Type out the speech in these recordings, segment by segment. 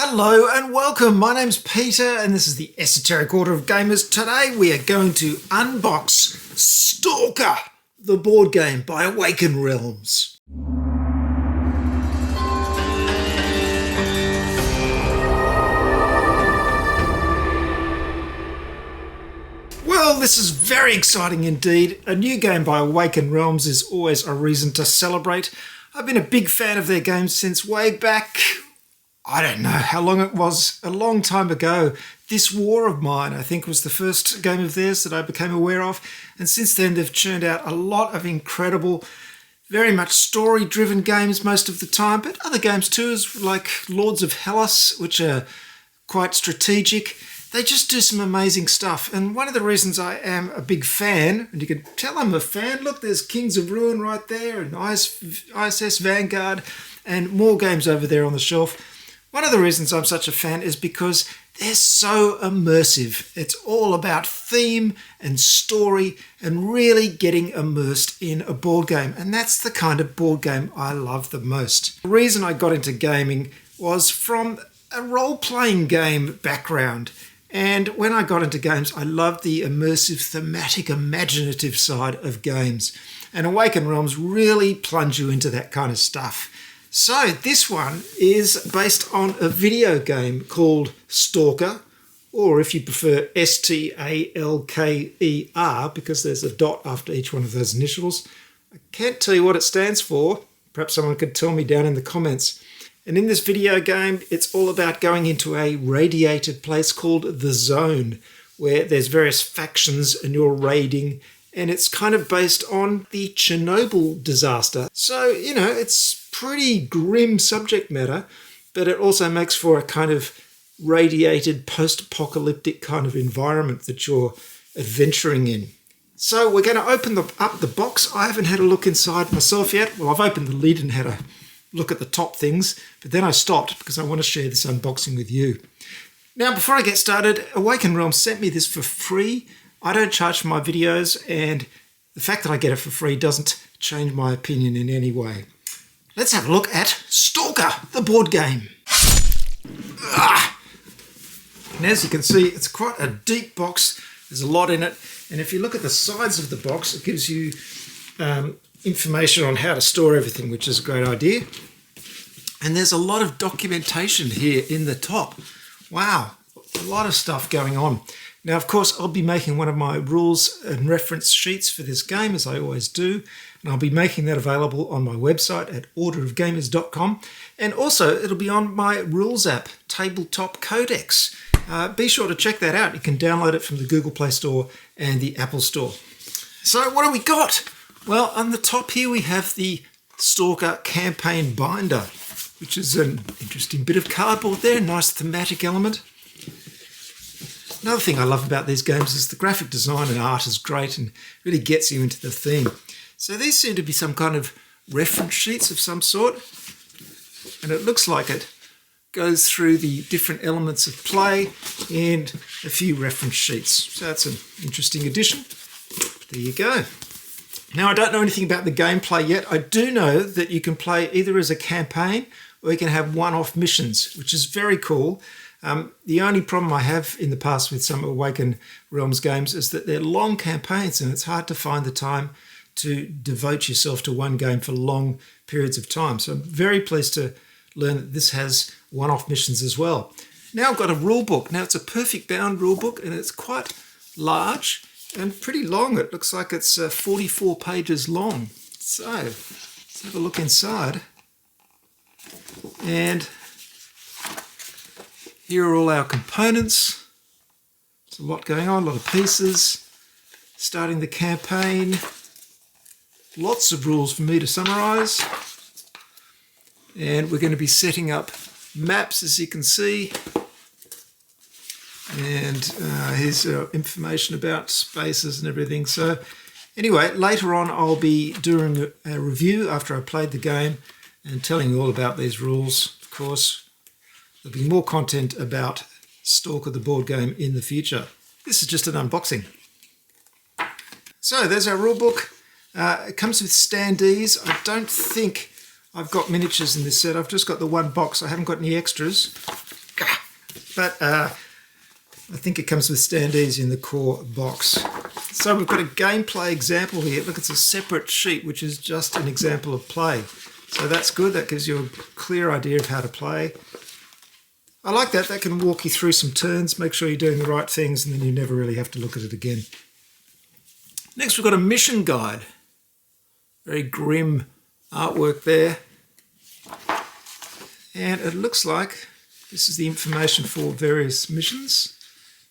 Hello and welcome. My name's Peter and this is the Esoteric Order of Gamers. Today we are going to unbox S.T.A.L.K.E.R, the board game by Awaken Realms. Well, this is very exciting indeed. A new game by Awaken Realms is always a reason to celebrate. I've been a big fan of their games since way back, I don't know how long it was, a long time ago. This War of Mine, I think, was the first game of theirs that I became aware of. And since then, they've churned out a lot of incredible, very much story-driven games most of the time, but other games too, like Lords of Hellas, which are quite strategic. They just do some amazing stuff. And one of the reasons I am a big fan, and you can tell I'm a fan, look, there's Kings of Ruin right there, and ISS Vanguard, and more games over there on the shelf. One of the reasons I'm such a fan is because they're so immersive. It's all about theme and story and really getting immersed in a board game. And that's the kind of board game I love the most. The reason I got into gaming was from a role-playing game background. And when I got into games, I loved the immersive, thematic, imaginative side of games. And Awaken Realms really plunge you into that kind of stuff. So this one is based on a video game called S.T.A.L.K.E.R, or if you prefer S.T.A.L.K.E.R, because there's a dot after each one of those initials. I can't tell you what it stands for. Perhaps someone could tell me down in the comments. And in this video game, it's all about going into a radiated place called the Zone, where there's various factions and you're raiding, and it's kind of based on the Chernobyl disaster. So, you know, it's pretty grim subject matter, but it also makes for a kind of radiated post-apocalyptic kind of environment that you're adventuring in. So we're going to open up the box. I haven't had a look inside myself yet. Well, I've opened the lid and had a look at the top things, but then I stopped because I want to share this unboxing with you. Now, before I get started, Awaken Realms sent me this for free. I don't charge for my videos, and the fact that I get it for free doesn't change my opinion in any way. Let's have a look at S.T.A.L.K.E.R, the board game. And as you can see, it's quite a deep box. There's a lot in it. And if you look at the sides of the box, it gives you information on how to store everything, which is a great idea. And there's a lot of documentation here in the top. Wow, a lot of stuff going on. Now, of course, I'll be making one of my rules and reference sheets for this game, as I always do. And I'll be making that available on my website at orderofgamers.com. And also, it'll be on my rules app, Tabletop Codex. Be sure to check that out. You can download it from the Google Play Store and the Apple Store. So what do we got? Well, on the top here we have the S.T.A.L.K.E.R campaign binder, which is an interesting bit of cardboard there, nice thematic element. Another thing I love about these games is the graphic design and art is great and really gets you into the theme. So these seem to be some kind of reference sheets of some sort, and it looks like it goes through the different elements of play and a few reference sheets. So that's an interesting addition. There you go. Now, I don't know anything about the gameplay yet. I do know that you can play either as a campaign or you can have one-off missions, which is very cool. The only problem I have in the past with some Awaken Realms games is that they're long campaigns and it's hard to find the time to devote yourself to one game for long periods of time. So I'm very pleased to learn that this has one-off missions as well. Now I've got a rulebook. Now it's a perfect bound rulebook and it's quite large and pretty long. It looks like it's 44 pages long. So let's have a look inside. And here are all our components. There's a lot going on, a lot of pieces. Starting the campaign. Lots of rules for me to summarise. And we're going to be setting up maps, as you can see. And here's information about spaces and everything. So anyway, later on I'll be doing a review after I played the game and telling you all about these rules. Of course, there'll be more content about S.T.A.L.K.E.R the board game in the future. This is just an unboxing. So there's our rulebook. It comes with standees. I don't think I've got miniatures in this set. I've just got the one box. I haven't got any extras. But I think it comes with standees in the core box. So we've got a gameplay example here. Look, it's a separate sheet, which is just an example of play. So that's good. That gives you a clear idea of how to play. I like that. That can walk you through some turns, make sure you're doing the right things, and then you never really have to look at it again. Next, we've got a mission guide. Very grim artwork there. And it looks like this is the information for various missions.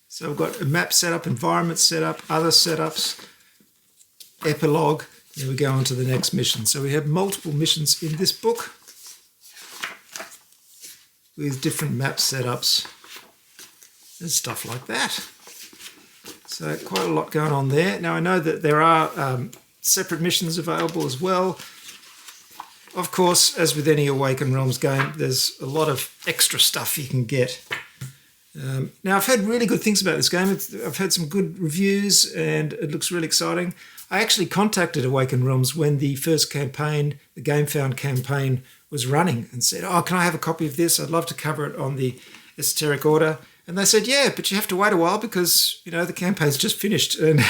So we've got a map setup, environment setup, other setups, epilogue. Then we go on to the next mission. So we have multiple missions in this book with different map setups and stuff like that. So quite a lot going on there. Now I know that there are separate missions available as well. Of course, as with any Awaken Realms game, there's a lot of extra stuff you can get. Now I've heard really good things about this game. I've had some good reviews and it looks really exciting. I actually contacted Awaken Realms when the first campaign, the GameFound campaign, was running and said, oh, can I have a copy of this? I'd love to cover it on the Esoteric order. And they said, yeah, but you have to wait a while because, you know, the campaign's just finished and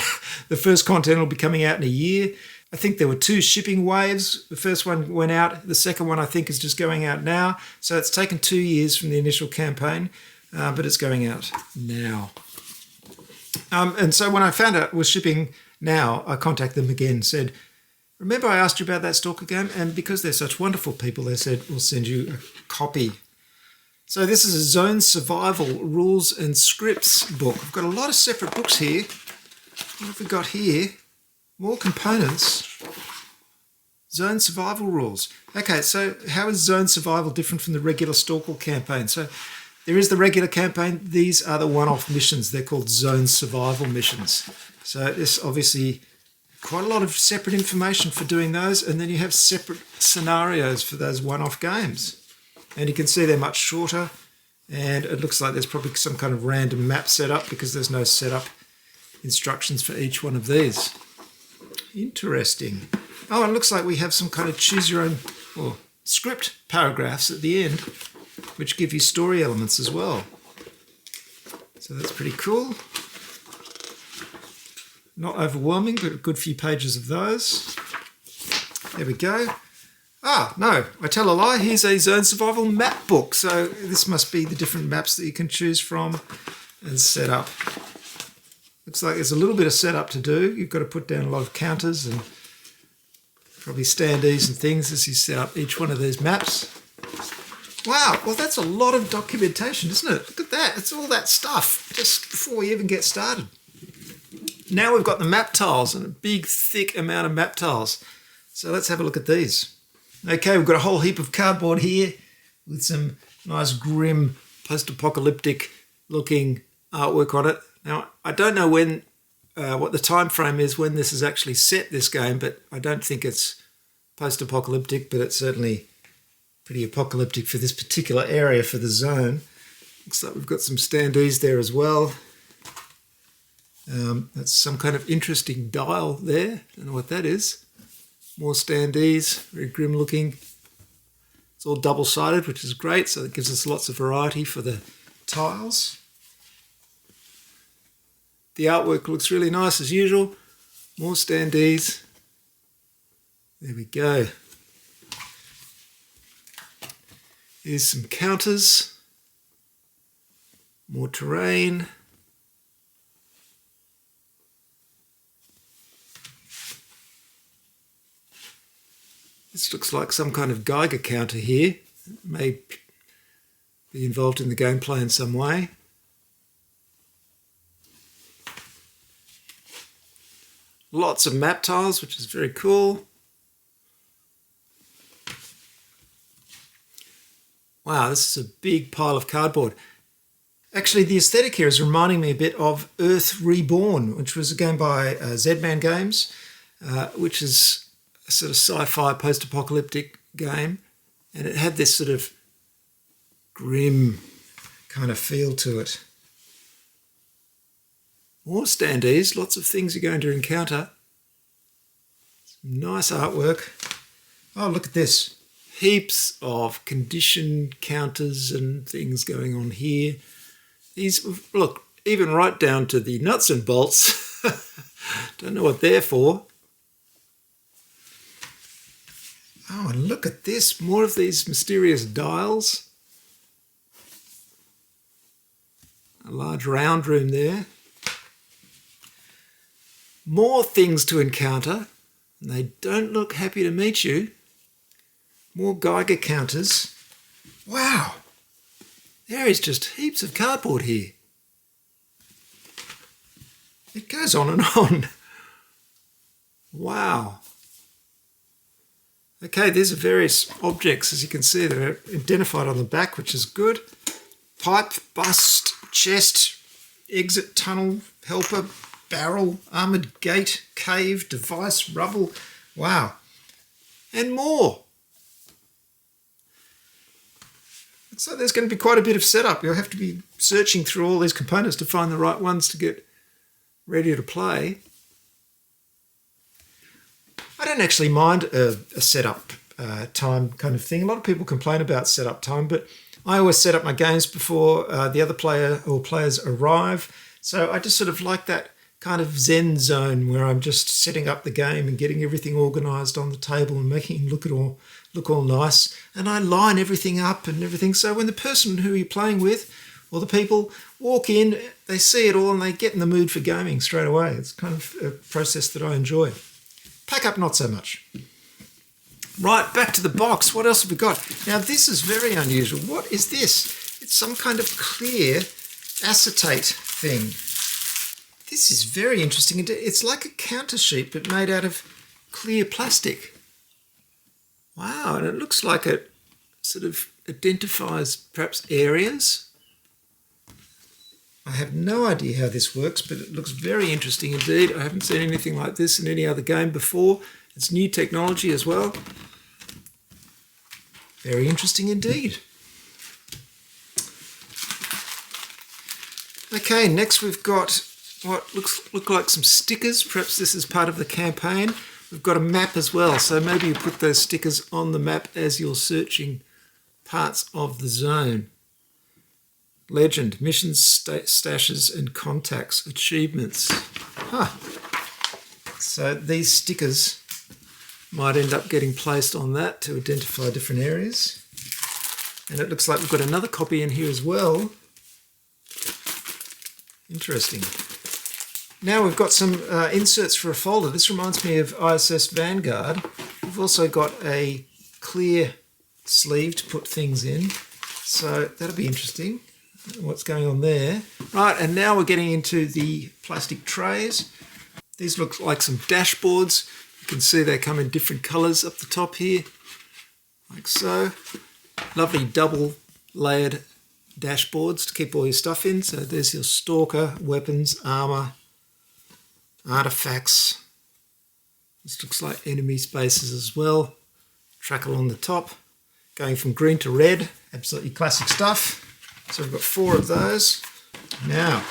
the first content will be coming out in a year. I think there were 2 shipping waves. The first one went out. The second one, I think, is just going out now. So it's taken 2 years from the initial campaign, but it's going out now. And so when I found out it was shipping now, I contacted them again and said, remember I asked you about that Stalker game? And because they're such wonderful people, they said, we'll send you a copy. So this is a Zone Survival Rules and Scripts book. I've got a lot of separate books here. What have we got here? More components. Zone Survival Rules. Okay, so how is Zone Survival different from the regular Stalker campaign? So there is the regular campaign. These are the one-off missions. They're called Zone Survival missions. So there's obviously quite a lot of separate information for doing those, and then you have separate scenarios for those one-off games. And you can see they're much shorter, and it looks like there's probably some kind of random map setup because there's no setup instructions for each one of these. Interesting. Oh, and it looks like we have some kind of choose your own or script paragraphs at the end, which give you story elements as well. So that's pretty cool. Not overwhelming, but a good few pages of those. There we go. Ah, no, I tell a lie. Here's a Zone Survival map book. So this must be the different maps that you can choose from and set up. Looks like there's a little bit of setup to do. You've got to put down a lot of counters and probably standees and things as you set up each one of these maps. Wow, well that's a lot of documentation, isn't it? Look at that. It's all that stuff just before we even get started. Now we've got the map tiles and a big, thick amount of map tiles. So let's have a look at these. Okay, we've got a whole heap of cardboard here with some nice grim post-apocalyptic looking artwork on it. Now, I don't know when, what the time frame is when this is actually set, this game, but I don't think it's post-apocalyptic, but it's certainly pretty apocalyptic for this particular area for the zone. Looks like we've got some standees there as well. That's some kind of interesting dial there. Don't know what that is. More standees, very grim looking. It's all double-sided, which is great, so it gives us lots of variety for the tiles. The artwork looks really nice as usual. More standees. There we go. Here's some counters. More terrain. This looks like some kind of Geiger counter here. It may be involved in the gameplay in some way. Lots of map tiles, which is very cool. Wow, this is a big pile of cardboard. Actually, the aesthetic here is reminding me a bit of Earth Reborn, which was a game by Z-Man Games, which is a sort of sci-fi post-apocalyptic game, and it had this sort of grim kind of feel to it. More standees, lots of things you're going to encounter. Some nice artwork. Oh, look at this. Heaps of condition counters and things going on here. These, look, even right down to the nuts and bolts. Don't know what they're for. Oh, and look at this. More of these mysterious dials. A large round room there. More things to encounter. And they don't look happy to meet you. More Geiger counters. Wow. There is just heaps of cardboard here. It goes on and on. Wow. Okay, these are various objects, as you can see. They're identified on the back, which is good. Pipe, bust, chest, exit tunnel, helper, barrel, armoured gate, cave, device, rubble. Wow. And more. So there's going to be quite a bit of setup. You'll have to be searching through all these components to find the right ones to get ready to play. I don't actually mind a setup time kind of thing. A lot of people complain about setup time, but I always set up my games before the other player or players arrive. So I just sort of like that kind of zen zone where I'm just setting up the game and getting everything organised on the table and making it look all nice. And I line everything up and everything. So when the person who you're playing with or the people walk in, they see it all and they get in the mood for gaming straight away. It's kind of a process that I enjoy. Pack up, not so much. Right, back to the box. What else have we got? Now, this is very unusual. What is this? It's some kind of clear acetate thing. This is very interesting. It's like a counter sheet, but made out of clear plastic. Wow, and it looks like it sort of identifies perhaps areas. I have no idea how this works, but it looks very interesting indeed. I haven't seen anything like this in any other game before. It's new technology as well. Very interesting indeed. Okay, next we've got what look like some stickers. Perhaps this is part of the campaign. We've got a map as well, so maybe you put those stickers on the map as you're searching parts of the zone. Legend, missions, stashes and contacts, achievements. So these stickers might end up getting placed on that to identify different areas. And it looks like we've got another copy in here as well. Interesting. Now we've got some inserts for a folder. This reminds me of ISS Vanguard. We've also got a clear sleeve to put things in. So that'll be interesting. What's going on there. Right, and now we're getting into the plastic trays. These look like some dashboards. You can see they come in different colours up the top here, like so. Lovely double layered dashboards to keep all your stuff in. So there's your stalker, weapons, armour, artifacts. This looks like enemy spaces as well. Tracker on the top, going from green to red. Absolutely classic stuff. So we've got 4 of those. Now,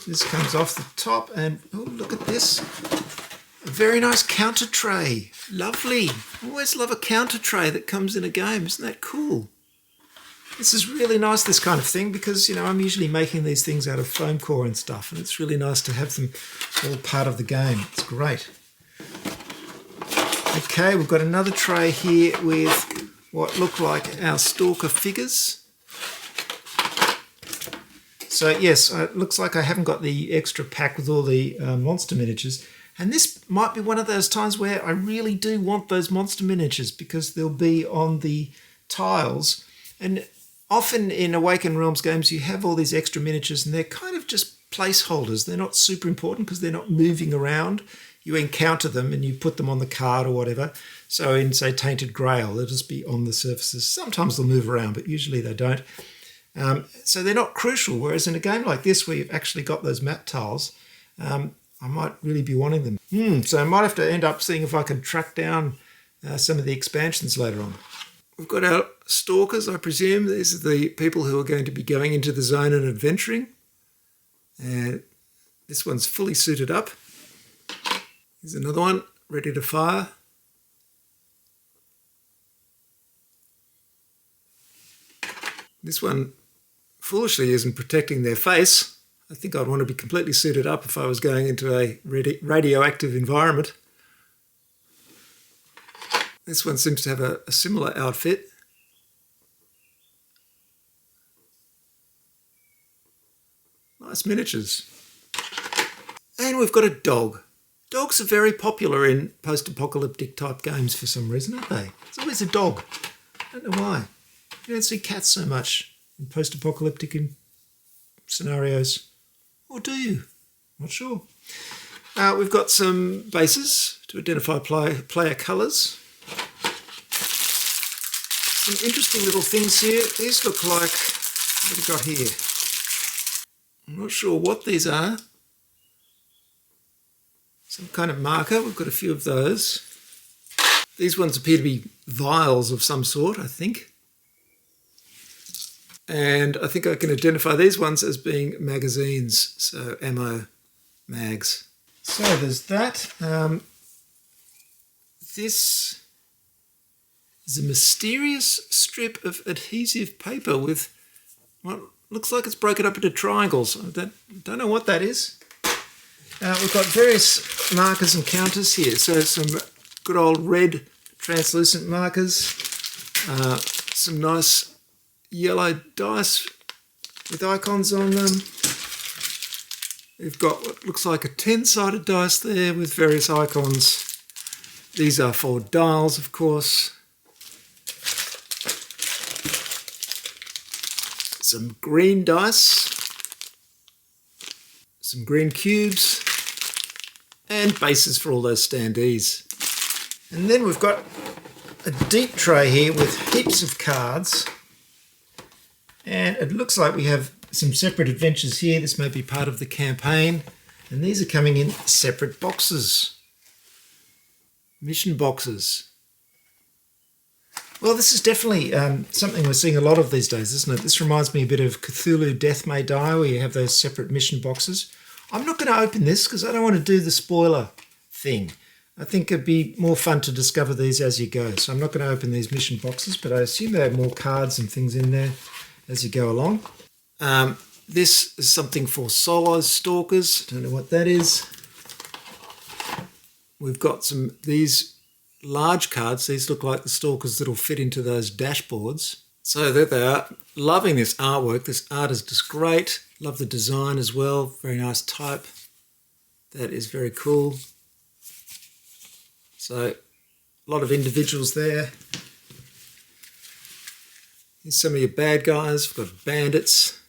this comes off the top and, oh, look at this. A very nice counter tray. Lovely. I always love a counter tray that comes in a game. Isn't that cool? This is really nice, this kind of thing, because, you know, I'm usually making these things out of foam core and stuff, and it's really nice to have them all part of the game. It's great. Okay, we've got another tray here with what look like our Stalker figures. So yes, it looks like I haven't got the extra pack with all the monster miniatures. And this might be one of those times where I really do want those monster miniatures because they'll be on the tiles. And often in Awaken Realms games, you have all these extra miniatures and they're kind of just placeholders. They're not super important because they're not moving around. You encounter them and you put them on the card or whatever. So in, say, Tainted Grail, they'll just be on the surfaces. Sometimes they'll move around, but usually they don't. So they're not crucial, whereas in a game like this where you've actually got those map tiles, I might really be wanting them. So I might have to end up seeing if I can track down some of the expansions later on. We've got our stalkers, I presume. These are the people who are going to be going into the zone and adventuring. And this one's fully suited up. Here's another one, ready to fire. This one foolishly isn't protecting their face. I think I'd want to be completely suited up if I was going into a radioactive environment. This one seems to have a similar outfit. Nice miniatures. And we've got a dog. Dogs are very popular in post-apocalyptic type games for some reason, aren't they? It's always a dog. I don't know why. You don't see cats so much in post-apocalyptic scenarios. Or do you? Not sure. We've got some bases to identify player colours. Some interesting little things here. These look like, what have we got here? I'm not sure what these are. Some kind of marker. We've got a few of those. These ones appear to be vials of some sort, I think. And I think I can identify these ones as being magazines, so ammo mags. So there's that. This is a mysterious strip of adhesive paper with what looks like it's broken up into triangles. I don't know what that is. We've got various markers and counters here. So some good old red translucent markers, some nice yellow dice with icons on them. We've got what looks like a 10-sided dice there with various icons. These are for dials, of course. Some green dice, some green cubes, and bases for all those standees. And then we've got a deep tray here with heaps of cards. And it looks like we have some separate adventures here. This may be part of the campaign. And these are coming in separate boxes. Mission boxes. Well, this is definitely something we're seeing a lot of these days, isn't it? This reminds me a bit of Cthulhu Death May Die, where you have those separate mission boxes. I'm not going to open this because I don't want to do the spoiler thing. I think it'd be more fun to discover these as you go. So I'm not going to open these mission boxes, but I assume they have more cards and things in there as you go along. This is something for solo stalkers. Don't know what that is. We've got these large cards. These look like the stalkers that'll fit into those dashboards. So there they are. Loving this artwork. This art is just great. Love the design as well. Very nice type. That is very cool. So a lot of individuals there. Here's some of your bad guys. We've got bandits.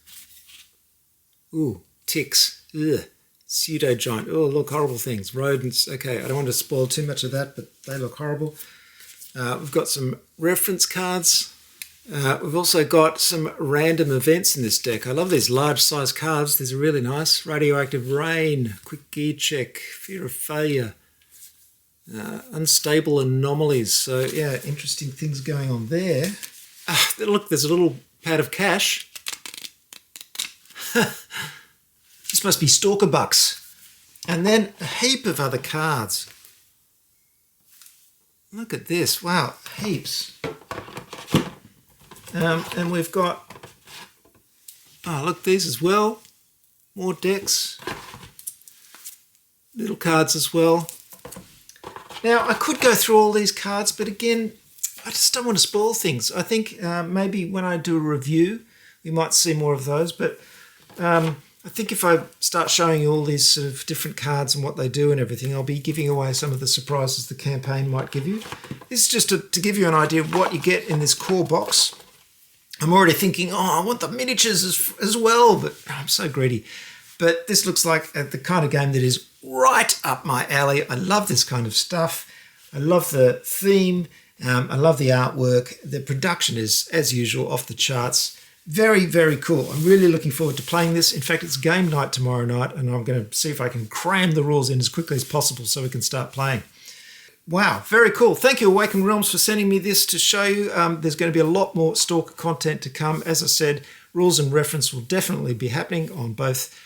Ooh, ticks. Ugh. Pseudo-giant. Oh, look, horrible things. Rodents. Okay, I don't want to spoil too much of that, but they look horrible. We've got some reference cards. We've also got some random events in this deck. I love these large-size cards. These are really nice. Radioactive rain, quick gear check, fear of failure, unstable anomalies. So, yeah, interesting things going on there. Look, there's a little pad of cash. This must be Stalker bucks. And then a heap of other cards. Look at this. Wow, heaps. And we've got, look, these as well. More decks. Little cards as well. Now, I could go through all these cards, but again, I just don't want to spoil things. I think maybe when I do a review, we might see more of those, but I think if I start showing you all these sort of different cards and what they do and everything, I'll be giving away some of the surprises the campaign might give you. This is just to give you an idea of what you get in this core box. I'm already thinking, I want the miniatures as well, but I'm so greedy. But this looks like the kind of game that is right up my alley. I love this kind of stuff. I love the theme. I love the artwork. The production is, as usual, off the charts. Very, very cool. I'm really looking forward to playing this. In fact, it's game night tomorrow night, and I'm going to see if I can cram the rules in as quickly as possible so we can start playing. Wow, very cool. Thank you, Awaken Realms, for sending me this to show you. There's going to be a lot more Stalker content to come. As I said, rules and reference will definitely be happening on both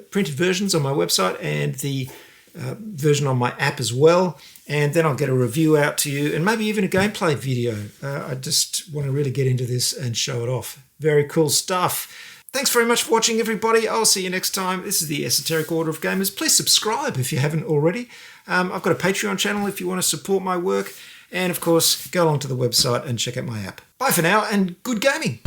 printed versions on my website and the version on my app as well. And then I'll get a review out to you and maybe even a gameplay video. I just want to really get into this and show it off. Very cool stuff. Thanks very much for watching, everybody. I'll see you next time. This is the Esoteric Order of Gamers. Please subscribe if you haven't already. I've got a Patreon channel if you want to support my work. And, of course, go along to the website and check out my app. Bye for now, and good gaming.